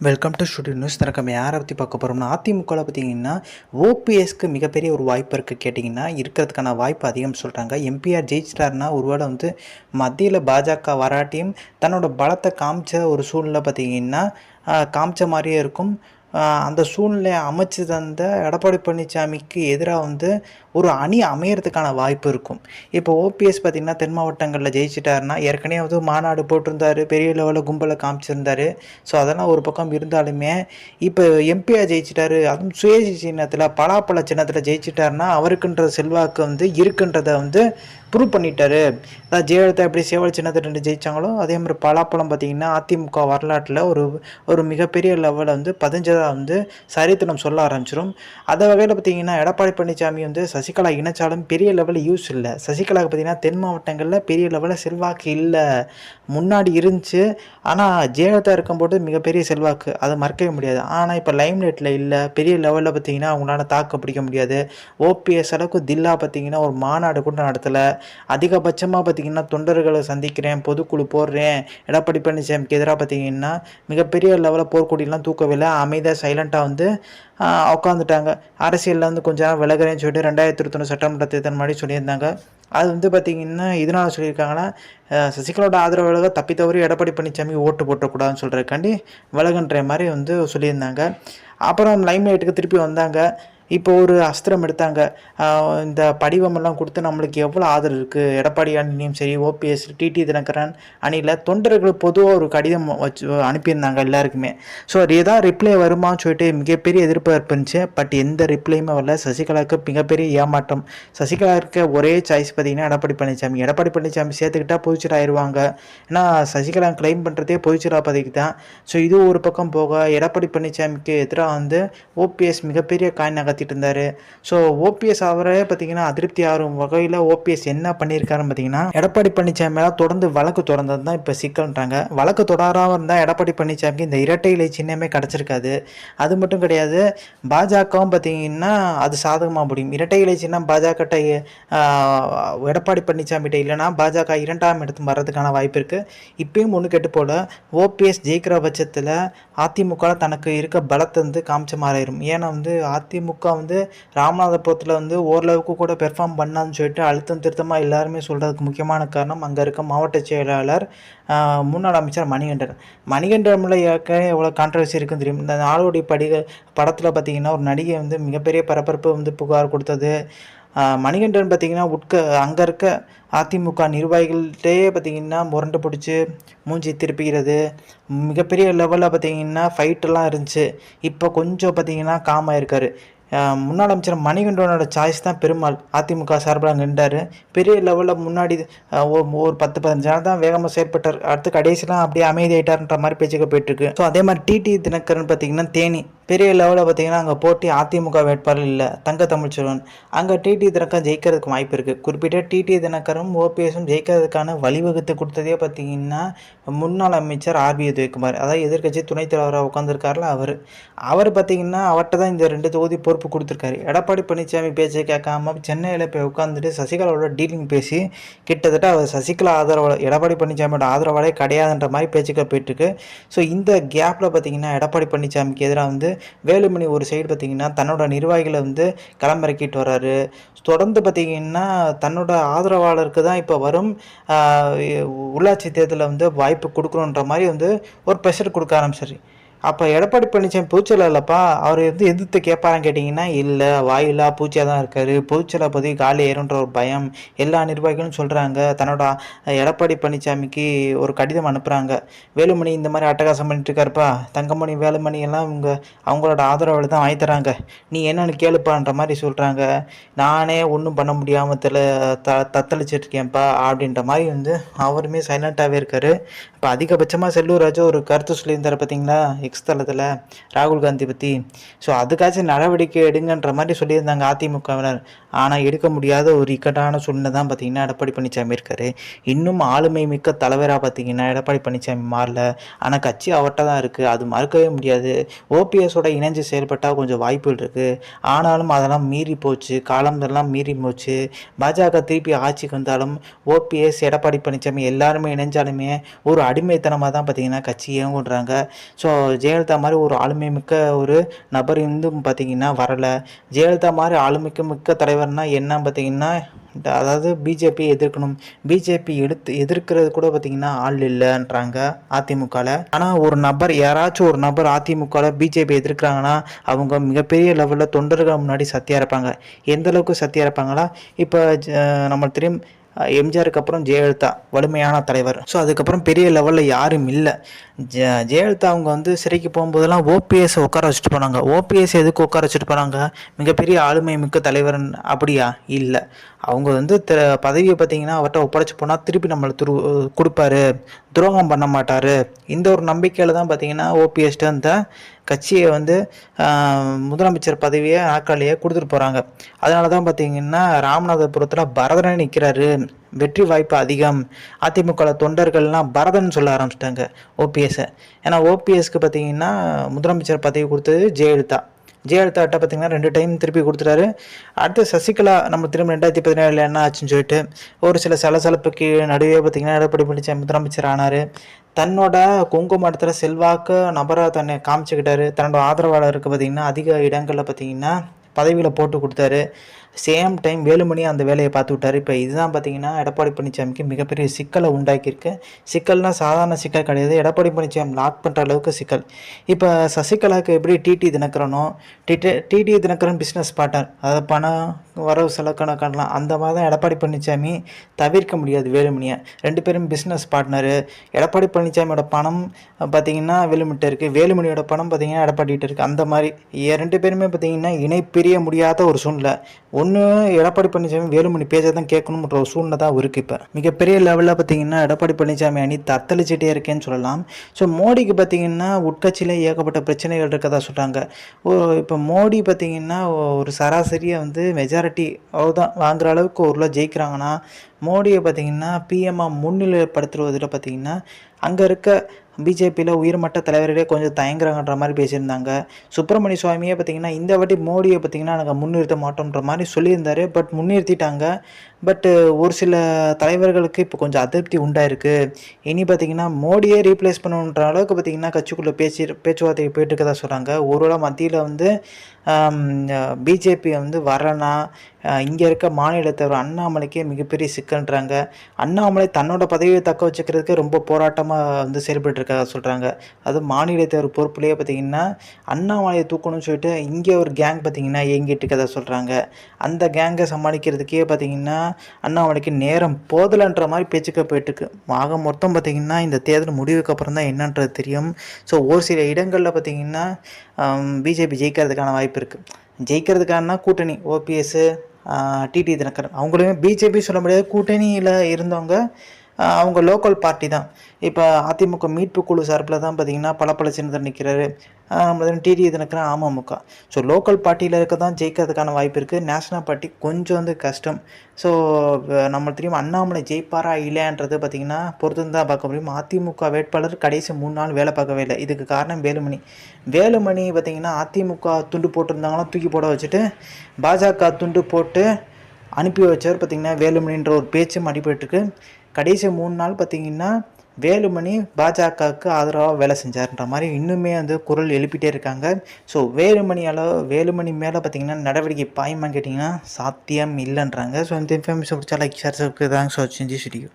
Welcome to studio news. நம்ம யாரை பற்றி பார்க்க போகிறோம்னா, அதிமுகவில் பார்த்தீங்கன்னா ஓபிஎஸ்க்கு மிகப்பெரிய ஒரு வாய்ப்பு இருக்குது கேட்டிங்கன்னா இருக்கிறதுக்கான வாய்ப்பு அதிகம் சொல்கிறாங்க. எம்பிஆர் ஜெயிச்சிட்டாருன்னா ஒருவேளை மத்தியில் பாஜக வராட்டியும் தன்னோட பலத்தை காமிச்ச ஒரு சூழ்நிலை பார்த்தீங்கன்னா காமிச்ச மாதிரியே இருக்கும். அந்த சூழ்நிலையை அமைச்சு தந்த எடப்பாடி பழனிசாமிக்கு எதிராக ஒரு அணி அமையறதுக்கான வாய்ப்பு இருக்கும். இப்போ ஓபிஎஸ் பார்த்திங்கன்னா தென் மாவட்டங்களில் ஜெயிச்சிட்டாருன்னா ஏற்கனவே மாநாடு போட்டிருந்தார், பெரிய லெவலில் கும்பலை காமிச்சிருந்தார். ஸோ அதெல்லாம் ஒரு பக்கம் இருந்தாலுமே இப்போ எம்பியாக ஜெயிச்சிட்டாரு, அதுவும் சுயேட்சை சின்னத்தில் பலாப்பழ சின்னத்தில் ஜெயிச்சிட்டாருன்னா அவருக்குன்ற செல்வாக்கு இருக்குன்றதை ப்ரூவ் பண்ணிட்டாரு. அதாவது ஜெயலலிதா எப்படி சேவல் சின்னத்தை 2 ஜெயித்தாங்களோ அதே மாதிரி பலாப்பழம் பார்த்திங்கன்னா அதிமுக வரலாற்றில் ஒரு மிகப்பெரிய லெவலில் பதிஞ்சதாக சரித்திரம் சொல்ல ஆரம்பிச்சிடும். அந்த வகையில் பார்த்திங்கன்னா எடப்பாடி பழனிசாமி சசிகலா இணைச்சாலும் பெரிய லெவலில் யூஸ் இல்லை. சசிகலாவுக்கு பார்த்திங்கன்னா தென் மாவட்டங்களில் பெரிய லெவலில் செல்வாக்கு இல்லை, முன்னாடி இருந்துச்சு. ஆனால் ஜெயலலிதா இருக்கும்போது மிகப்பெரிய செல்வாக்கு, அதை மறக்கவே முடியாது. ஆனால் இப்போ லைம்லைட்டில் இல்லை, பெரிய லெவலில் பார்த்திங்கன்னா அவங்களால தாக்க பிடிக்க முடியாது. ஓபிஎஸ் அளவுக்கு தில்லா பார்த்திங்கன்னா ஒரு மாநாடு கூட நடத்தலை. அதிகபட்சமாக பார்த்திங்கன்னா தொண்டர்களை சந்திக்கிறேன், பொதுக்குழு போடுறேன், எடப்பாடி பழனிசாமிக்கு எதிராக பார்த்திங்கன்னா மிகப்பெரிய லெவலில் போர்க்கொடியெல்லாம் தூக்கவில்லை, அமைதியாக சைலண்ட்டாக உட்காந்துட்டாங்க. அரசியலில் கொஞ்ச நேரம் விலகிறேன்னு சொல்லிட்டு 2021 சட்டமன்ற தேர்தல் முன்னாடி சொல்லியிருந்தாங்க. அது பார்த்திங்கன்னா இதனால் சொல்லியிருக்காங்கன்னா சசிகலாவோட ஆதரவாளர்கள் தப்பி தவறி எடப்பாடி பழனிசாமி ஓட்டு போட்டக்கூடாதுன்னு சொல்கிறதுக்காண்டி விலகுன்ற மாதிரி சொல்லியிருந்தாங்க. அப்புறம் லைம்லைட்டுக்கு திருப்பி வந்தாங்க. இப்போ ஒரு அஸ்திரம் எடுத்தாங்க. இந்த படிவமெல்லாம் கொடுத்து நம்மளுக்கு எவ்வளோ ஆதரவு இருக்குது, எடப்பாடி அணியும் சரி ஓபிஎஸ் டிடி தினகரன் அணியில் தொண்டர்கள் பொதுவாக ஒரு கடிதம் வச்சு அனுப்பியிருந்தாங்க எல்லாருக்குமே. ஸோ அது ஏதாவது ரிப்ளை வருமானு சொல்லிட்டு மிகப்பெரிய எதிர்பார்ப்பு இருந்துச்சு. பட் எந்த ரிப்ளையுமே வரல. சசிகலாவுக்கு மிகப்பெரிய ஏமாற்றம். சசிகலா இருக்க ஒரே சாய்ஸ் பார்த்திங்கன்னா எடப்பாடி பழனிசாமி. எடப்பாடி பழனிசாமி சேர்த்துக்கிட்டால் பொதுச்சர் ஆயிடுவாங்க. ஏன்னா சசிகலா கிளைம் பண்ணுறதே பொதுச்சரா பதவிக்கு தான். ஸோ இது ஒரு பக்கம் போக எடப்பாடி பழனிசாமிக்கு எதிராக ஓபிஎஸ் மிகப்பெரிய காய் நகர்த்திட்டு இருந்தார். ஸோ ஓபிஎஸ் அவரே பார்த்தீங்கன்னா அதிருப்தி ஆகும் வகையில் ஓபிஎஸ் என்ன பண்ணியிருக்காருன்னு பார்த்தீங்கன்னா எடப்பாடி பழனிசாமி மேலே தொடர்ந்து வழக்கு தொடர்ந்தது தான் இப்போ சிக்கல்ன்றாங்க. வழக்கு தொடராமல் இருந்தால் எடப்பாடி பழனிசாமிக்கு இந்த இரட்டை இலை சின்னமே கிடச்சிருக்காது. அது மட்டும் கிடையாது, பாஜகவும் பார்த்தீங்கன்னா அது சாதகமாக முடியும். இரட்டை இலை சின்னம் பாஜக எடப்பாடி பழனிசாமிகிட்ட இல்லைனா பாஜக 2ஆம் இடத்து வர்றதுக்கான வாய்ப்பு இருக்குது. இப்பயும் ஒன்று கெட்டு போல ஓபிஎஸ் ஜெயிக்கிற பட்சத்தில் அதிமுக தனக்கு இருக்க பலத்தை காமிச்ச மாறிடும். ஏன்னா அதிமுக ராமநாதபுரத்தில் ஓரளவுக்கு கூட பெர்ஃபார்ம் பண்ணான்னு சொல்லிட்டு அழுத்தம் திருத்தமாக எல்லாருமே சொல்கிறதுக்கு முக்கியமான காரணம் அங்கே இருக்க மாவட்ட செயலாளர் முன்னாள் அமைச்சர் மணிகண்டனில் ஏற்கனவே எவ்வளோ கான்ட்ரவர்சி இருக்குன்னு தெரியும். இந்த நாடோடி படத்தில் பார்த்திங்கன்னா ஒரு நடிகை மிகப்பெரிய பரபரப்பு புகார் கொடுத்தது. மணிகண்டன் பார்த்திங்கன்னா அங்கே இருக்க அதிமுக நிர்வாகிகள்கிட்டே பார்த்திங்கன்னா முரண்டு பிடிச்சி மூஞ்சி திருப்பிக்கிறது, மிகப்பெரிய லெவலில் பார்த்திங்கன்னா ஃபைட்டெல்லாம் இருந்துச்சு. இப்போ கொஞ்சம் பார்த்திங்கன்னா காமாக இருக்கார். முன்னாள் அமைச்சர் மணிகண்டனோட சாய்ஸ் தான் பெருமாள் அதிமுக சார்பில் அங்கே நின்றார். பெரிய லெவலில் முன்னாடி ஒரு 10-15 நாள் தான் வேகமாக செயல்பட்டார். அடுத்து கடைசிலாம் அப்படியே அமைதியாயிட்டார்ன்ற மாதிரி பேச்சுக்க போயிட்டுருக்கு. ஸோ அதே மாதிரி டிடி தினகரன் பார்த்திங்கன்னா தேனி பெரிய லெவலில் பார்த்திங்கன்னா அங்கே போட்டி அதிமுக வேட்பாளர் இல்லை, தங்க தமிழ்ச்செல்வன். அங்கே டிடி தினகரன் ஜெயிக்கிறதுக்கு வாய்ப்பு இருக்குது. குறிப்பிட்ட டிடி தினகரும் ஓபிஎஸும் ஜெயிக்கிறதுக்கான வழிவகுத்து கொடுத்ததே பார்த்திங்கன்னா முன்னாள் அமைச்சர் ஆர்பி உதயகுமார், அதாவது எதிர்க்கட்சி துணைத் தலைவராக உட்காந்துருக்காருல அவர் பார்த்திங்கன்னா அவர்கிட்ட தான் இந்த 2 தொகுதி பொறுப்பு கொடுத்துருக்காரு. எடப்பாடி பழனிசாமி பேச்சை கேட்காம சென்னையில் போய் உட்காந்துட்டு சசிகலாவோட டீலிங் பேசி கிட்டத்தட்ட அவர் சசிகலா ஆதரவாளர், எடப்பாடி பழனிசாமியோட ஆதரவாளே கிடையாதுன்ற மாதிரி பேச்சுக்கள் போயிட்டுருக்கு. ஸோ இந்த கேப்பில் பார்த்திங்கன்னா எடப்பாடி பழனிசாமிக்கு எதிராக வேலுமணி ஒரு சைடு பார்த்திங்கன்னா தன்னோட நிர்வாகிகளை களமிறக்கிட்டு வர்றாரு. தொடர்ந்து பார்த்திங்கன்னா தன்னோட ஆதரவாளருக்கு தான் இப்போ வரும் உள்ளாட்சி தேர்தலில் வாய்ப்பு கொடுக்கணுன்ற மாதிரி ஒரு ப்ரெஷர் கொடுக்க ஆரம்பிச்சாரு. அப்போ எடப்பாடி பழனிசாமி பூச்சலை இல்லைப்பா, அவர் எதிர்த்து கேட்பாரான்னு கேட்டிங்கன்னா இல்லை, வாயிலா பூச்சியாக தான் இருக்கார், பூச்சலை பற்றி காலி ஏறுன்ற ஒரு பயம் எல்லா நிர்வாகிகளும் சொல்கிறாங்க. தன்னோட எடப்பாடி பழனிசாமிக்கு ஒரு கடிதம் அனுப்புகிறாங்க. வேலுமணி இந்த மாதிரி அட்டகாசம் பண்ணிட்டு இருக்காருப்பா, தங்கமணி வேலுமணி எல்லாம் அவங்களோட ஆதரவில் தான் வாங்கி தராங்க, நீ என்னென்னு கேளுப்பான்ற மாதிரி சொல்கிறாங்க. நானே ஒன்றும் பண்ண முடியாமல் தத்தளிச்சிட்ருக்கேன்ப்பா அப்படின்ற மாதிரி அவருமே சைலண்ட்டாகவே இருக்கார். இப்போ அதிகபட்சமாக செல்லூர் ராஜா ஒரு கருத்து சொல்லியிருந்தார் பார்த்தீங்களா எக்ஸ் தளத்தில் ராகுல் காந்தி பற்றி. ஸோ அதுக்காச்சும் நடவடிக்கை எடுங்கன்ற மாதிரி சொல்லியிருந்தாங்க அதிமுகவினர். ஆனால் எடுக்க முடியாத ஒரு இக்கட்டான சூழ்நிலை தான் பார்த்திங்கன்னா எடப்பாடி பழனிசாமி இருக்கார். இன்னும் ஆளுமை மிக்க தலைவராக பார்த்திங்கன்னா எடப்பாடி பழனிசாமி மாறல. ஆனால் கட்சி அவர்கிட்ட தான் இருக்குது, அது மறுக்கவே முடியாது. ஓபிஎஸோட இணைஞ்சு செயல்பட்டால் கொஞ்சம் வாய்ப்புகள் இருக்குது. ஆனாலும் அதெல்லாம் மீறி போச்சு, காலம்லாம் மீறி போச்சு. பாஜக திருப்பி ஆட்சிக்கு வந்தாலும் ஓபிஎஸ் எடப்பாடி பழனிசாமி எல்லாருமே இணைஞ்சாலுமே ஒரு அடிமைத்தனமாக தான் பார்த்திங்கன்னா கட்சி இயங்குன்றாங்க. ஸோ ஜெயலலிதா மாதிரி ஒரு ஆளுமை மிக்க ஒரு நபர் இருந்தும் பார்த்தீங்கன்னா வரலை. ஜெயலலிதா மாதிரி ஆளுமைக்கு மிக்க தலைவர்னா என்ன பார்த்தீங்கன்னா, அதாவது பிஜேபி எதிர்க்கணும். பிஜேபி எதிர்க்கிறது கூட பார்த்தீங்கன்னா ஆள் இல்லைன்றாங்க அதிமுகவில். ஆனால் ஒரு நபர், யாராச்சும் ஒரு நபர் அதிமுகவில் பிஜேபி எதிர்க்கிறாங்கன்னா அவங்க மிகப்பெரிய லெவலில் தொண்டர்கள் முன்னாடி சத்தியாக இருப்பாங்க. எந்த அளவுக்கு சத்தியாக இருப்பாங்களா, இப்போ நம்ம தெரியும் எம்ஜிஆருக்கு அப்புறம் ஜெயலலிதா வலிமையான தலைவர். ஸோ அதுக்கப்புறம் பெரிய லெவலில் யாரும் இல்லை. ஜெயலலிதா அவங்க வந்து சிறைக்கு போகும்போதெல்லாம் ஓபிஎஸ் உட்கார வச்சுட்டு போனாங்க. ஓபிஎஸ் எதுக்கு உட்கார வச்சுட்டு போனாங்க? மிகப்பெரிய ஆளுமை மிக்க தலைவர் அப்படியா? இல்லை. அவங்க வந்து பதவியை பார்த்தீங்கன்னா அவர்கிட்ட ஒப்படைச்சு போனால் திருப்பி நம்மளை கொடுப்பாரு, துரோகம் பண்ண மாட்டார். இந்த ஒரு நம்பிக்கையில் தான் பார்த்தீங்கன்னா ஓபிஎஸ்ட்டு அந்த கட்சியை வந்து முதலமைச்சர் பதவியை நாற்காலியை கொடுத்துட்டு போகிறாங்க. அதனால தான் பார்த்தீங்கன்னா ராமநாதபுரத்தில் பரதனை நிற்கிறாரு, வெற்றி வாய்ப்பு அதிகம். அதிமுக தொண்டர்கள்லாம் பரதன் சொல்ல ஆரம்பிச்சிட்டாங்க ஓபிஎஸ்ஸை. ஏன்னா ஓபிஎஸ்க்கு பார்த்தீங்கன்னா முதலமைச்சர் பதவி கொடுத்தது ஜெயலலிதாட்ட பார்த்தீங்கன்னா 2 டைம் திருப்பி கொடுத்துட்டாரு. அடுத்து சசிகலா நம்ம திரும்ப 2017 என்ன ஆச்சுன்னு சொல்லிட்டு ஒரு சில சலசலப்புக்கு நடுவே பார்த்தீங்கன்னா எடப்பாடி பழனிசாமி முதலமைச்சர் ஆனார். தன்னோட குங்குமத்தில் செல்வாக்கு நபராக தன்னை காமிச்சுக்கிட்டாரு. தன்னோட ஆதரவாளருக்கு பார்த்தீங்கன்னா அதிக இடங்களில் பார்த்தீங்கன்னா பதவியில் போட்டு கொடுத்தாரு. சேம் டைம் வேலுமணி அந்த வேலையை பார்த்து விட்டார். இப்போ இதுதான் பார்த்தீங்கன்னா எடப்பாடி பழனிசாமிக்கு மிகப்பெரிய சிக்கலை உண்டாக்கியிருக்கு. சிக்கல்னால் சாதாரண சிக்கல் கிடையாது, எடப்பாடி பழனிசாமி லாக் பண்ணுற அளவுக்கு சிக்கல். இப்போ சசிகலாவுக்கு எப்படி டிடி தினகரனோ, டிடி தினகரன் பிஸ்னஸ் பார்ட்னர், அதாவது பணம் வரவு செலவு கணக்கானலாம், அந்த மாதிரி தான் எடப்பாடி பழனிசாமி தவிர்க்க முடியாது வேலுமணியை. 2 பேரும் பிஸ்னஸ் பார்ட்னரு. எடப்பாடி பழனிசாமியோட பணம் பார்த்திங்கன்னா வேலுமணிட்ட இருக்குது, வேலுமணியோட பணம் பார்த்திங்கன்னா எடப்பாடிகிட்ட இருக்குது. அந்த மாதிரி 2 பேருமே பார்த்திங்கன்னா இணை பிரிய முடியாத ஒரு சூழ்நிலை. ஒன்று எடப்பாடி பழனிசாமி வேலுமணி பேச்சை தான் கேட்கணுன்ற ஒரு சூழ்நிலை தான் இருக்குது. இப்போ மிகப்பெரிய லெவலில் பார்த்திங்கன்னா எடப்பாடி பழனிசாமி அணி தத்தளிச்சிட்டே இருக்கேன்னு சொல்லலாம். ஸோ மோடிக்கு பார்த்திங்கன்னா உட்கட்சியில் ஏகப்பட்ட பிரச்சனைகள் இருக்கதா சொல்கிறாங்க. இப்போ மோடி பார்த்திங்கன்னா ஒரு சராசரியாக வந்து மெஜாரிட்டி அவ்வளோதான் வாங்குகிற அளவுக்கு ஒரு ஜெயிக்கிறாங்கன்னா, மோடியை பார்த்திங்கன்னா பிஎம்ஆ முன்னிலைப்படுத்துவதில் பார்த்திங்கன்னா அங்கே இருக்க பிஜேபியில் உயர்மட்ட தலைவர்களே கொஞ்சம் தயங்குறாங்கன்ற மாதிரி பேசியிருந்தாங்க. சுப்பிரமணிய சுவாமியே பார்த்திங்கன்னா இந்த வாட்டி மோடியை பார்த்திங்கன்னா நாங்கள் முன்னிறுத்த மாட்டோன்ற மாதிரி சொல்லியிருந்தாரு. பட் முன்னிறுத்திட்டாங்க. பட்டு ஒரு சில தலைவர்களுக்கு இப்போ கொஞ்சம் அதிருப்தி உண்டாயிருக்கு. இனி பார்த்திங்கன்னா மோடியே ரீப்ளேஸ் பண்ணணுன்ற அளவுக்கு பார்த்திங்கன்னா கட்சிக்குள்ளே பேச்சுவார்த்தை போயிட்டு இருக்கதா சொல்கிறாங்க. ஒருவேளை மத்தியில் வந்து பிஜேபி வந்து வரனா இங்கே இருக்க மாநில தலைவர் அண்ணாமலைக்கே மிகப்பெரிய சிக்கல்ன்றாங்க. அண்ணாமலை தன்னோட பதவியை தக்க வச்சுக்கிறதுக்கு ரொம்ப போராட்டமாக வந்து செயல்பட்டுருக்கா சொல்கிறாங்க. அது மாநில தலைவர் பொறுப்புலேயே பார்த்திங்கன்னா அண்ணாமலையை தூக்கணும்னு சொல்லிட்டு இங்கே ஒரு கேங் பார்த்திங்கன்னா இயங்கிட்டு இருக்கதா சொல்கிறாங்க. அந்த கேங்கை சமாளிக்கிறதுக்கே பார்த்திங்கன்னா அண்ணாமலைக்கு நேரம் போதலைன்ற மாதிரி பேச்சுக்க போயிட்டுருக்கு. ஆக மொத்தம் பார்த்திங்கன்னா இந்த தேர்தல் முடிவுக்கு அப்புறம் தான் என்னன்றது தெரியும். ஸோ ஒரு சில இடங்களில் பார்த்திங்கன்னா பிஜேபி ஜெயிக்கிறதுக்கான வாய்ப்பு இருக்குது. ஜெயிக்கிறதுக்கான கூட்டணி ஓபிஎஸ், டிடி தினகரன் அவங்களுமே பிஜேபி சொல்ல முடியாது, கூட்டணியில் இருந்தவங்க அவங்க லோக்கல் பார்ட்டி தான். இப்போ அதிமுக மீட்பு குழு சார்பில் தான் பார்த்திங்கன்னா பல சின்னத்தில் நிற்கிறாரு. TT Dhinakaran AMMK. So local பார்ட்டியில் இருக்க தான் ஜெயிக்கிறதுக்கான வாய்ப்பு இருக்குது. நேஷனல் பார்ட்டி கொஞ்சம் வந்து கஷ்டம். ஸோ நம்ம தெரியும் அண்ணாமலை ஜெயிப்பாரா இல்லையான்றது பார்த்திங்கன்னா பொறுத்து தான் பார்க்க முடியும். அதிமுக வேட்பாளர் கடைசி 3 நாள் வேலை பார்க்கவே இல்லை. இதுக்கு காரணம் வேலுமணி பார்த்திங்கன்னா அதிமுக துண்டு போட்டிருந்தாங்கன்னா தூக்கி போட வச்சுட்டு பாஜக துண்டு போட்டு அனுப்பி வச்சவர் பார்த்திங்கன்னா வேலுமணின்ற ஒரு பேச்சும் அடிபட்டுருக்கு. கடைசி 3 நாள் பார்த்திங்கன்னா வேலுமணி பாஜகவுக்கு ஆதரவாக வேலை செஞ்சார்ன்ற மாதிரி இன்னுமே வந்து குரல் எழுப்பிட்டே இருக்காங்க. ஸோ வேலுமணி மேலே பார்த்திங்கன்னா நடவடிக்கை பாயுமான்னு கேட்டிங்கன்னா சாத்தியம் இல்லைன்றாங்க. ஸோ இந்த இன்ஃபர்மேஷன் பிடிச்சா like share subscribe. Thanks for வாட்சிங் திஸ் வீடியோ.